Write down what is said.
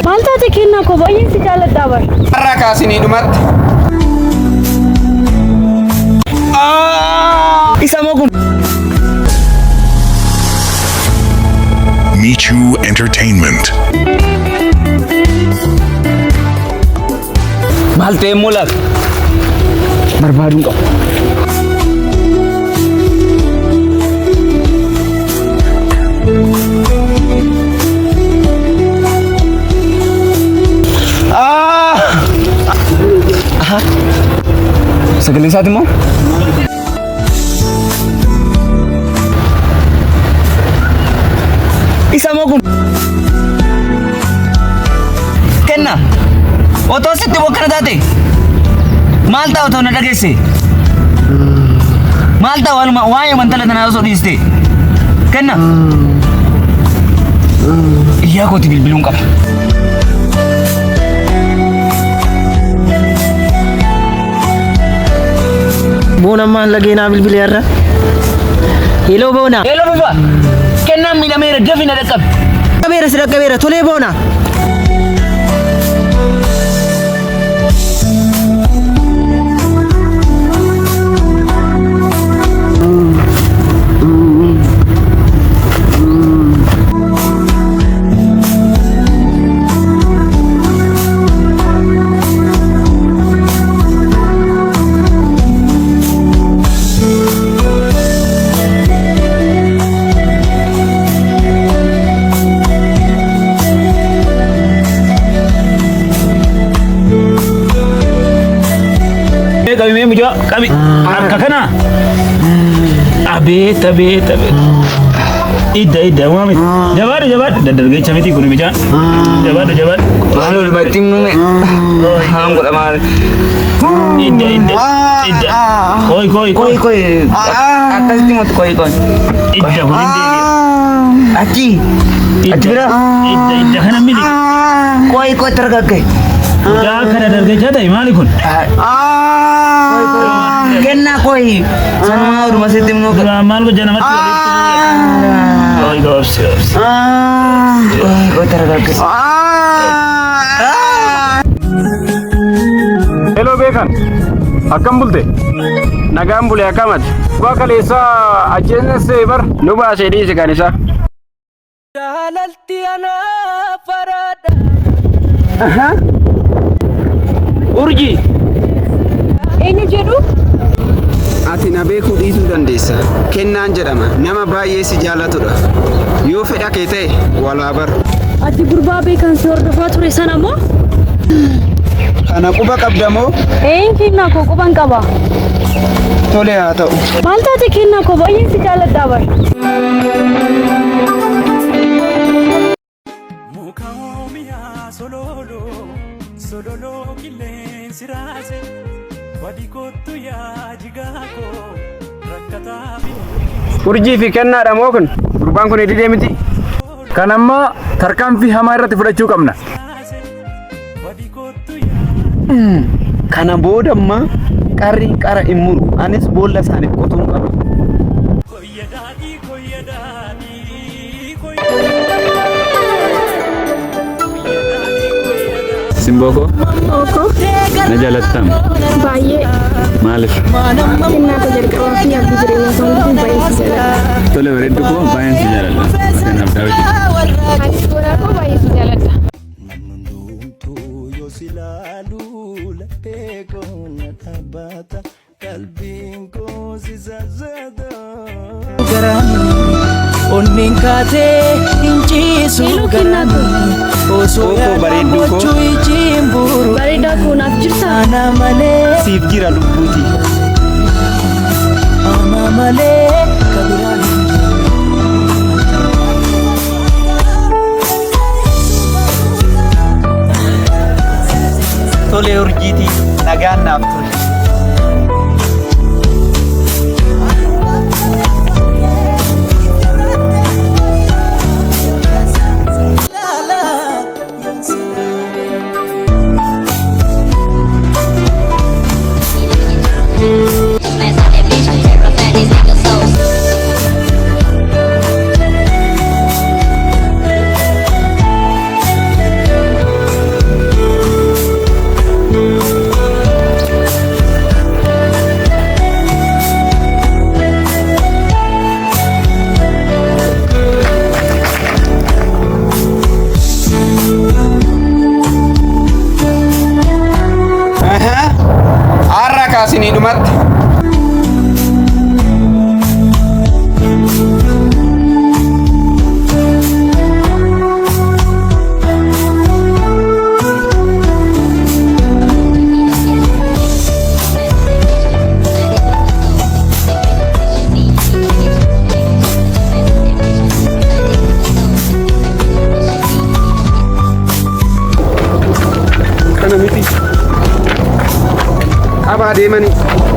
Maaltaati kennaa koo baay'een si jaalladhaa bar. Har'a kaasinii dhumatti. Isa moo kun? Michu Entertainment. Maal ta'e mul'ata? Barbaaduun qabu. Sagalee isaati moo? Isa moo kun? Kenna. Otoo sitti bokkana taate. Maal ta'a otoo na dhageesse? Maal ta'a waa'ee mantala tanaa osoo dhiiste? Kenna. Iyyaa kooti bilbiluun qaba. Boona maan lageenaa bilbilee irra. Hello Boona. Hello Bifa. Kennaan miidhameera dafina dhaqqabe. Dhaqqabeera si dhaqqabeera tolee Boona. Kami mujo kami kakana abet ida mami jabar dargai chamiti kuni bija jabar Lalu dibating nunge. Ham kok amal. ida koi Atas timut koi. ida hulinde Aci. ida ida kana mili Koi tergake. ja kana dargai jada imali kun Kenna koi. Sama rumah sitim nu. mal ko jana mati koi gos Koi tergake. Hello beekan akkam bulte nagaan bule akkamat waa kaleessa ajjeesne bar nu baasee dhiise kan isa Jaalalti ana farada. urji Eenyu jedhu? Ati na beekuu dhiisuu dandeessa. Kennaan jedhama. Nama baay'ee si jaalatudha. Yoo fedha kee ta'e walaa bar. Ati gurbaa beekan si hordofaa ture sana moo? Kana quba qabda moo? Kennaa koo quban qaba. Tole haa ta'u. Maaltaati kennaa koo baay'een si jaalladhaa bar. Sololo kilen sirase wadikotu ya jigako rakata urjii fi kennaadha moo kun gurbaan kun hidhii miti kan amma tarkaanfii hamaa irratti fudhachuu qabna Kana booda amma qarri qara hin muru. Anis boolla isaaniif qotuun qaba. Simboko Oko na jalattam baay'ee maalif kennaa koo jalqabaa fi abdii jireenya isaanii kun baay'ee si jaalladha. tole bareeddu koo baay'een si jaaladha kanaaf daawiti Ati godhaa koo baay'ee si jaalladha. Onnin kaatee inciisu garaan osoo bareeddu koo. yaadamachuu ijiin buru Bareedaa koo naaf jirtaa? ana malee Siif jira lubbuuti. ana malee kabiraan hin jiru. Tole urjiiti nagaan naaf ture. kaasinii dhumatti. Kana miti. Abaa deemanii.